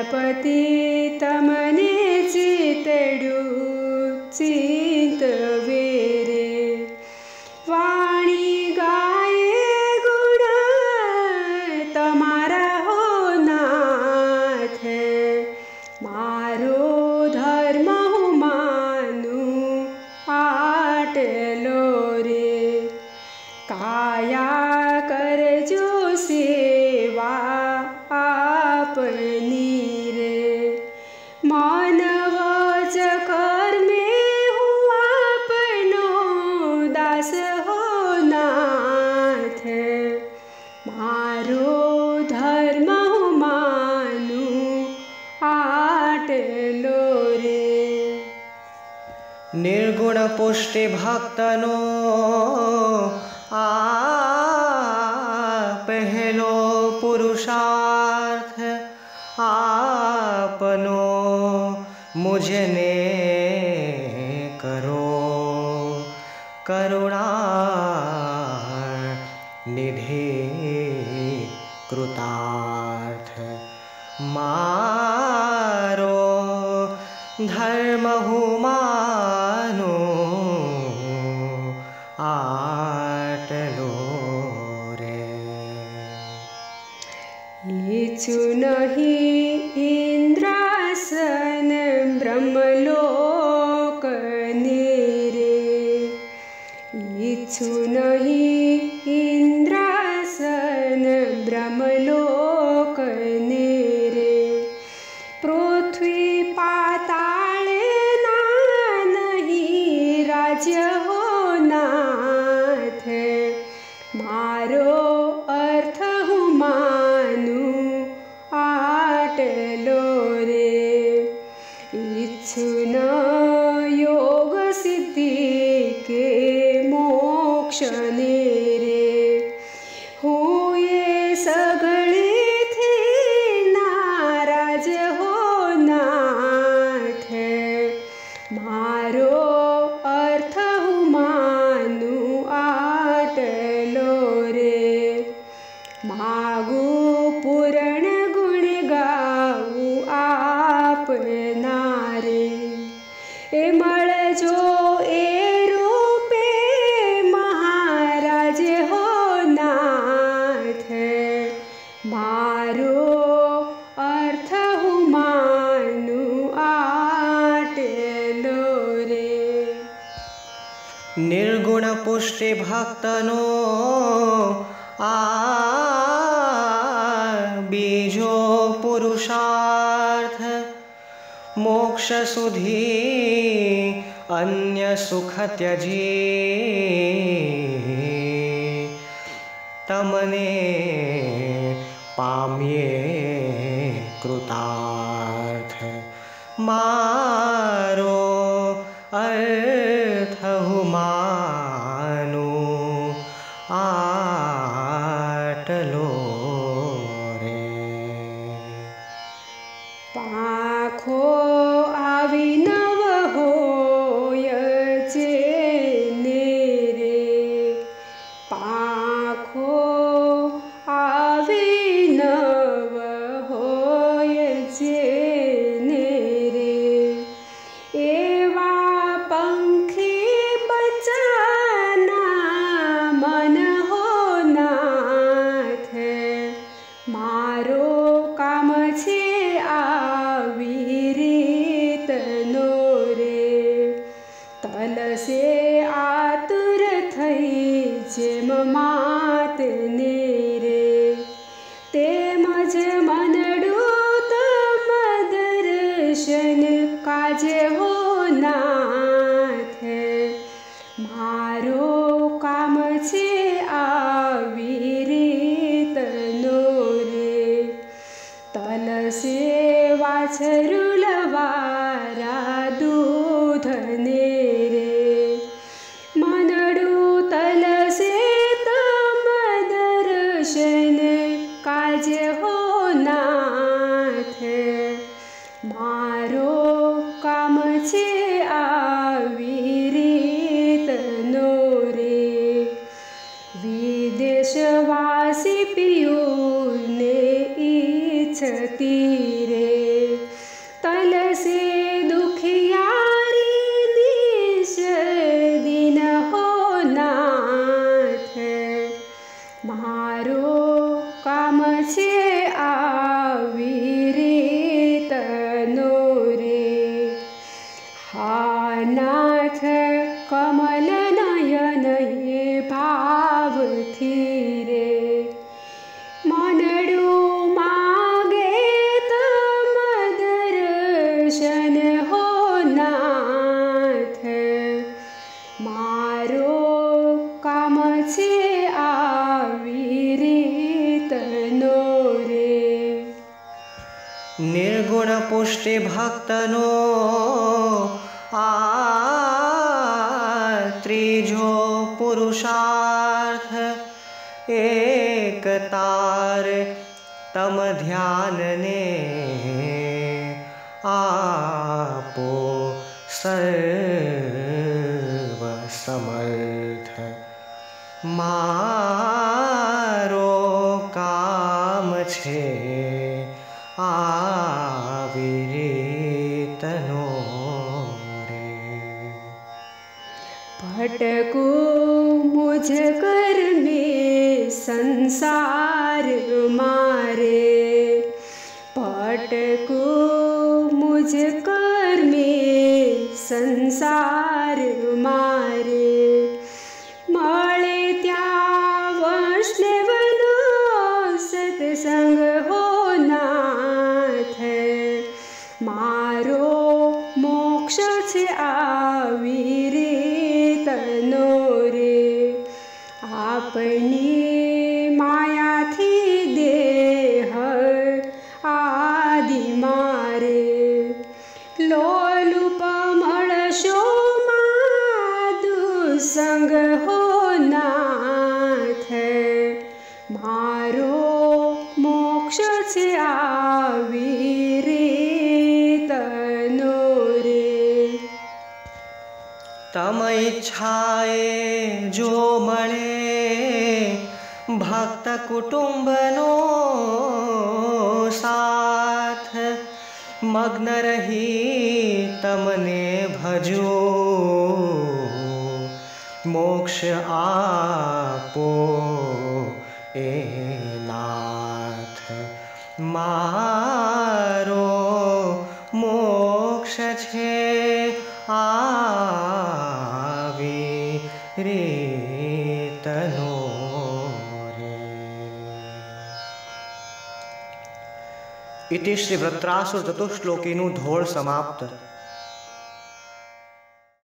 गणपती तमने चितडू चिंतवे रे वाणी गाये गुण तमारा हो नाथ मारो धर्म हो मानू आटलो रे काया करजो सेवा आपनी रे मानव कर्मे हूँ आपनो दास हो नाथ मारो धर्म हो मानू आटलो रे निर्गुण पुष्टि भक्तनो पहलो पुरुषार्थ आपनो मुझने करो करुणा निधि कृतार्थ मारो धर्म हुमानो आटलो रे इच्छु नहीं इंद्रासन ब्रह्मलोक रे इच्छु नहीं इंद्रासन ब्रह्मलोक रे पृथ्वी पाताले ना नहीं राज्य हो नाथ मारो अर्थ हूँ मानू आटलो रे इच्छु न योग सिद्धि के मोक्ष ने रे हुए सगळे थे नाराज हो नाथ मारो अर्थ हूँ मानू आटलो रे मागू पूर्ण गुण गाऊ आपनारे ए मळजो ए रूपे महाराज हो नाथ मारो अर्थ हूँ मानू आटलो रे निर्गुण पुष्टि भक्तनो बीजो पुरुषार्थ मोक्ष सुधी अन्य सुख त्यजी तमने पाम्ये कृतार्थ मारो अर्थ हुमानु आटलो रे पाखो आविनव होय जेने रे पाखो आविनव होय जेने रे एवा पंखी बचाना मन हो नाथ मारो काम छे आविरित नो रे तलसे आतुर थई जेम मात ने रे तेमज मनडू तम दर्शन काजे हो नाथ मारो काम छे आविरित नो रे तलसे वाछरुलवारा दूध ने रे मनडू तलसे तम दर्शन काजे हो नाथ मारो काम छे आविरित नो रे विदेशवासी पियूने इच्छती रे નાથ કમલ નયન હે ભાવથી રે મનડું માગે તમ દર્શન હો નાથ મારો કામ છે આવી રીતનો રે निर्गुण पुष्टि भक्तनो त्रिजो पुरुषार्थ एक तार तम ध्यान ने आपो सर्व समर्थ मारो काम छे आविरितनो रे भटको मुझ कर में संसार मारे भटको मुझ कर में संसार मारे મળે ત્યાં વૈષ્ણવનો સત્સંગ હો નાથ મારો મોક્ષ છે આવી રીતનો રે આપની માયાથી દેહ આદિ મારે લોલુપ મળશો સંગ હો નાથ મારો મોક્ષ છે આવી રીતનો રે तम इच्छाए जो मळे भक्त कुटुंबनो साथ मग्न रही तमने भजो मोक्ष आपो ए नाथ मारो मोक्ष छे आविरितनो रे। इति श्री वृत्रासुर चतुश्लोकीनु धोळ समाप्त।